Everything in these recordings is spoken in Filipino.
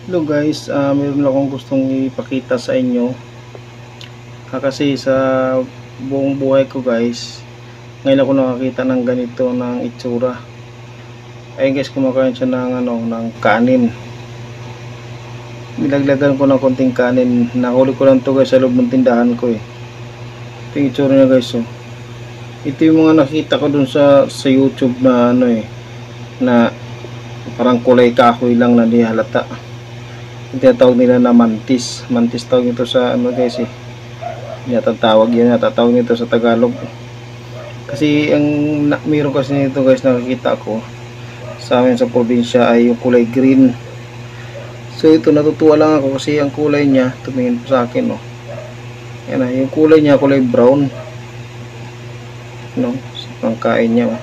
Hello guys, meron akong gustong ipakita sa inyo. Kasi sa buong buhay ko guys, ngayon ako nakakita ng ganito ng itsura. Ayun guys, kumakain siya ng kanin. Nilaglagan ko ng konting kanin. Nahuli ko lang to guys sa loob ng tindahan ko eh. Ito yung itsura niya guys oh. Ito yung mga nakita ko dun sa YouTube na na parang kulay kahoy lang na di halata. Tinatawag nila na mantis. Mantis tawag nito sa guys eh. Natatawag yan, natatawag nito sa Tagalog. Kasi mayroon kasi nito guys, nakikita ko sa amin sa probinsya ay yung kulay green. So ito, natutuwa lang ako kasi ang kulay niya, tumingin po sa akin oh. Yan na, yung kulay niya kulay brown. No, sa pangkain niya oh.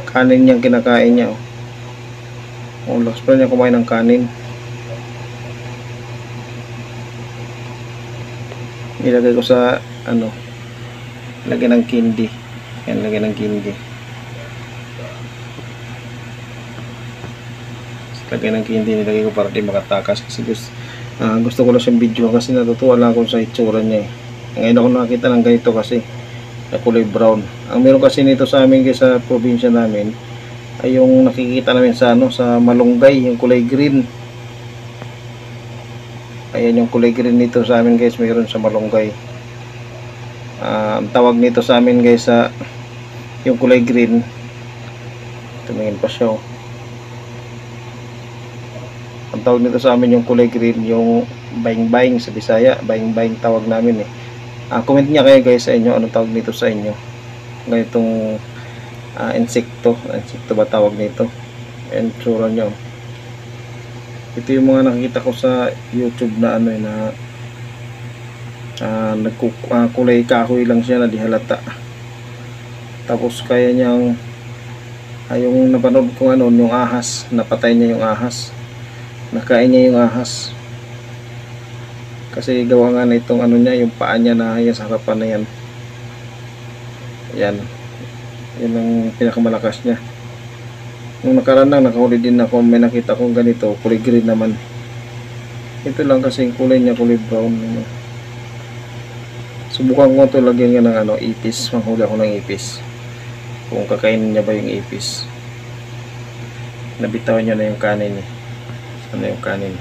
Kanin niyang kinakain niya oh. Lakas pa niya kumain ng kanin. Ilagay ko sa lagyan ng candy. Yan, lagyan ng candy. Lagyan ng candy, nilagay ko para di makatakas kasi gusto ko lang siyang video kasi natutuwa lang ako sa itsura niya eh. Ngayon ako nakakita ng ganito kasi na kulay brown. Ang meron kasi nito sa amin guys sa probinsya namin ay yung nakikita namin sa sa malunggay, yung kulay green. Ayan yung kulay green nito sa amin guys, mayroon sa malunggay. Ang tawag nito sa amin guys sa yung kulay green, tumingin pa siya oh. Ang tawag nito sa amin yung kulay green, yung baing-baing sa Bisaya, baing-baing tawag namin eh. Comment niya kayo guys sa inyo, anong tawag nito sa inyo, ganitong insekto ba tawag nito. And tsura nyo, ito yung mga nakikita ko sa YouTube na kulay kahoy lang siya na di halata. Tapos kaya niyang yung napanood ko yung ahas, napatay niya yung ahas, nakain niya yung ahas kasi gawa nga na itong niya, yung paa niya na yan sa harapan na yan. Yan ang pinakamalakas niya. Nung nakaraan lang nakahuli din ako, may nakita kong ganito kulay green naman. Ito lang kasi yung kulay niya kulay brown. Subukan ko ito lagyan nga ng ipis. Manghuli ako ng ipis kung kakainin niya ba yung ipis. Nabitaw niya na yung kanin eh. Ano yung kanin?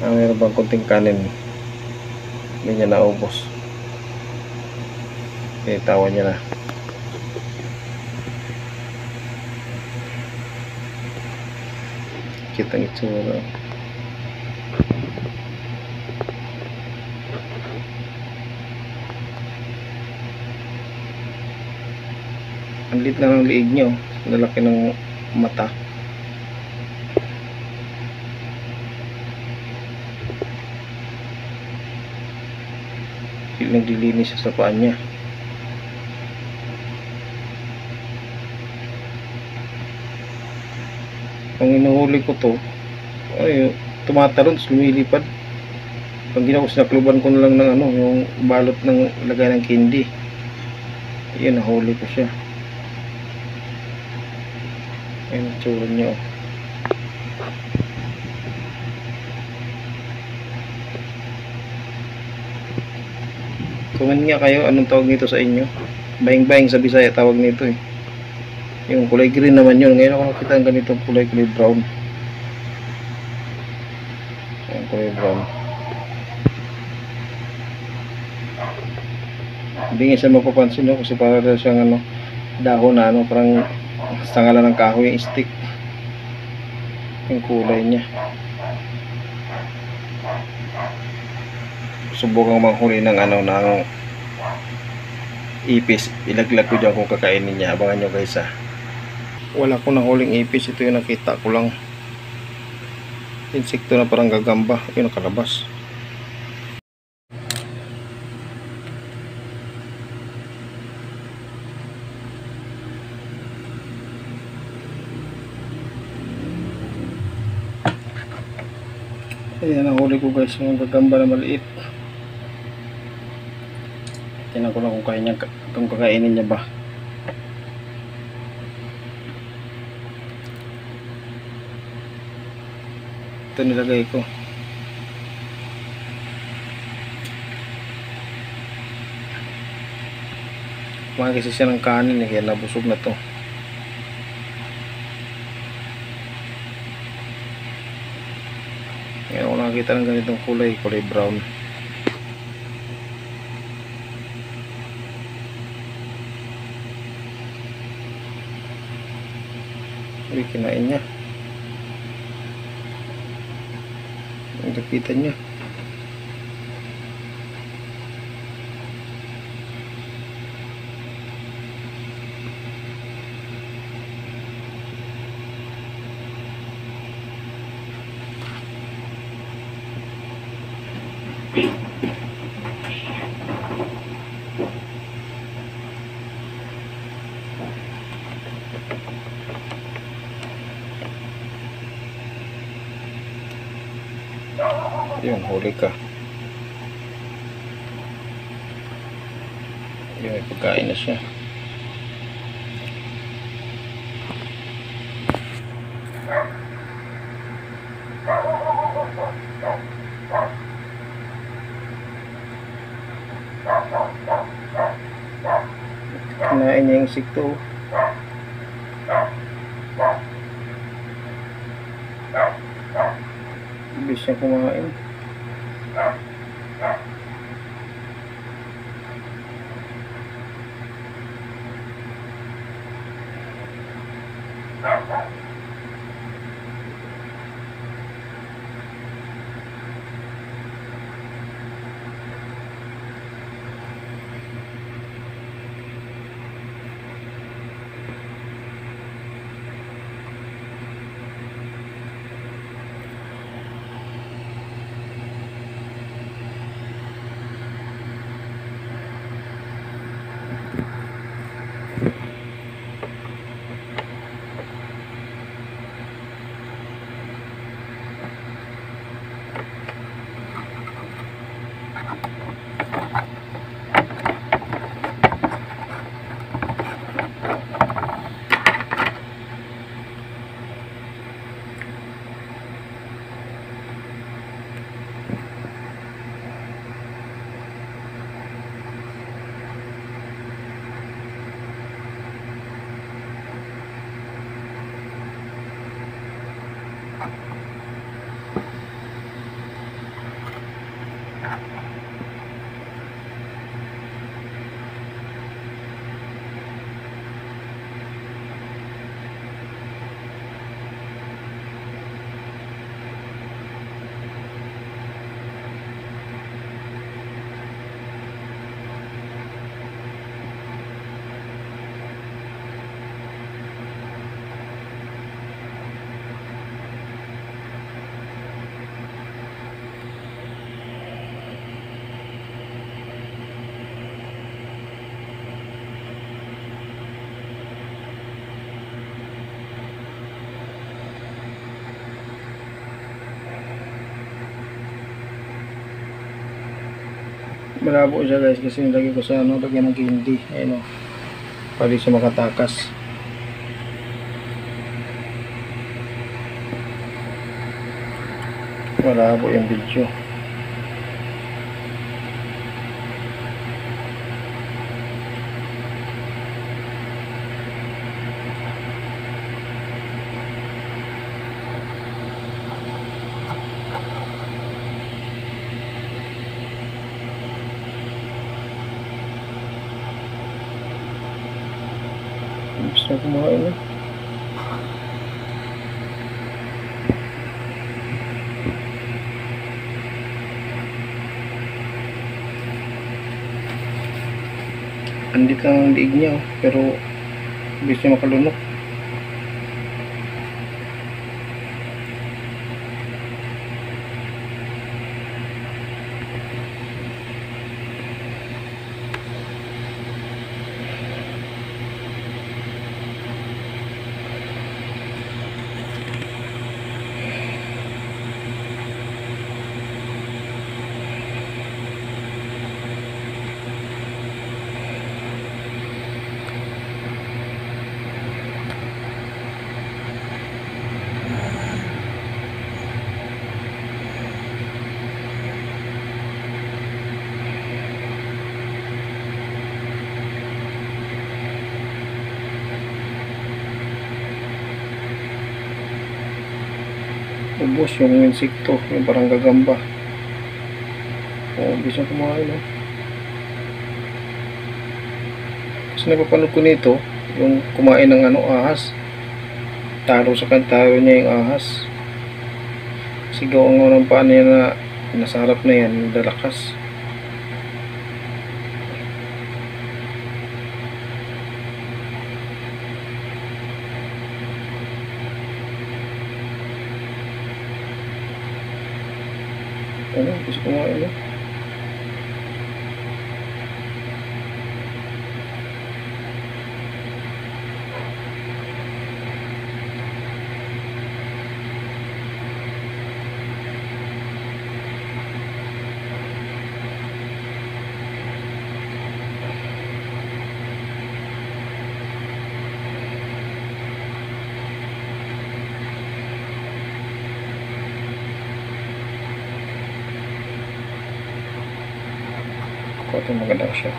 Mayroon bang konting kanin? Hindi niya naubos. Tawa niya na. Kita ng itsura. Ang lit na ng liig niyo, lalaki ng mata. Naglilinis siya sa paa niya. Ang inuhuli ko to ay tumatalon, lumilipad. Pag ginawa ko, sinakluban ko na lang ng yung balot ng lagay ng candy. Ayun, nahuli ko siya. Ayun, tsura niya oh. Comment nga kayo anong tawag nito sa inyo. Baing-baing sa Bisaya tawag nito eh. Yung kulay green naman yun. Ngayon ako nakita ng ganitong kulay brown. Yung kulay brown. Hindi nga siya mapapansin no? Kasi para siyang dahon na parang sangalan ng kahoy yung stick. Yung kulay niya. Subukang manghuli ng ng ipis. Ilaglag ko dyan kung kakainin niya. Abangan nyo guys Wala ko nang huling ipis. Ito yung nakita ko lang. Insekto na parang gagamba. Yung nakalabas. Ayan, nahuli ko guys yung gagamba na maliit. Tingnan ko lang kung kakainin niya ba. Ito nilagay ko. Kumain kasi siya ng kanin kaya nabusog na to. Ngayon ako nakakita ng ganitong kulay brown. Uy, kinain niya. Ang kapitan niya. Yun, huli ka. Yun, may pagkain na siya. Kinain niya yung insekto. Ibig siya kumain. Malabo siya guys kasi nilagay ko sa ano, lagyan ng candy. Ayun o, para di siya makatakas. Malabo yung video. Gusto kumain na. Andit lang ang liig niya pero gusto niya makalunok. ubos yung insekto, yung parang gagamba. Ubos na kumain, no? Kasi napapanood ko nito, yung kumain ng ahas. Taro niya yung ahas. Sigaw ang unang paa niya na nasa harap na yan, dalakas. Ano, gusto kumain, no? Ito maganda siya.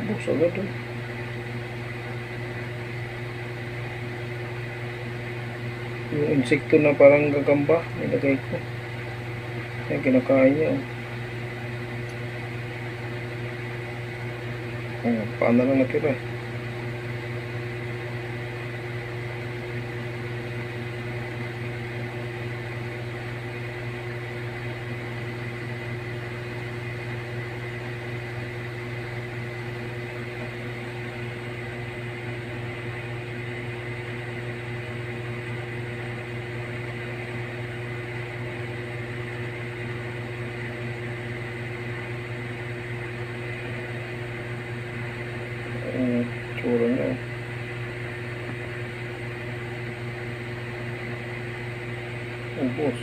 Buksa agad doon. Yung insekto na parang gagamba, nilagay ko. Yan, kinakain niya. Paano lang natira. Tsura niya. Ubos.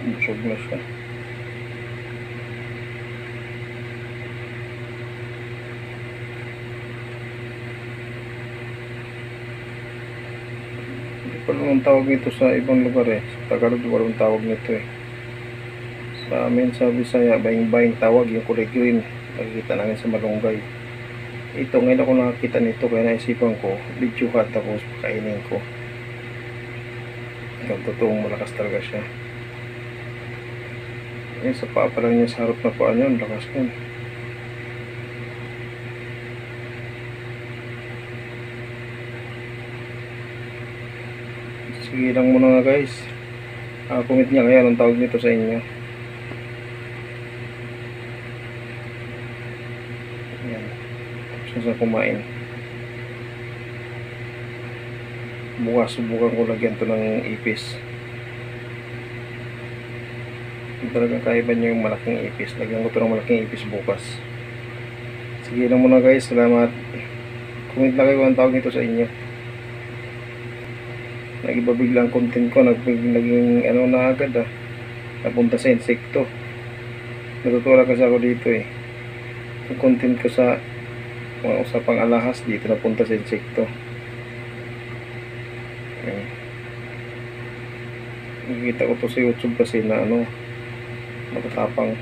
Busog na siya. Hindi pa naman tawag nito sa ibang lugar eh. Sa Tagalog walang tawag nito eh. Sa amin sa Bisaya, baing-baing tawag yung kulay green. Nakikita namin sa malunggay. Ito, ngayon ako nakakita nito kaya naisipan ko, video ka tapos pakainin ko. Ang totoong malakas talaga siya. Yan, sa paa pa lang niya, sa harap na paa niya, lakas niya. Sige lang muna nga guys. Comment niya kaya anong tawag nito sa inyo. Yan. Tapos na kumain. Bukas subukan ko lagyan to ng ipis. Talagang kaiba niya yung malaking ipis. Lagyan ko ito ng malaking ipis bukas. Sige lang muna guys. Salamat. Comment na kayo ang tawag nito sa inyo. Nagiba biglang content ko. Naging ano na agad ah. Napunta sa insekto. Natutuwa kasi ako dito eh. Yung content ko sa mga usapang alahas dito napunta sa insekto. Okay. Nakikita ko to sa YouTube kasi na ano, matatapang.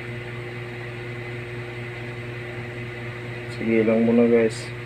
Sige lang muna guys.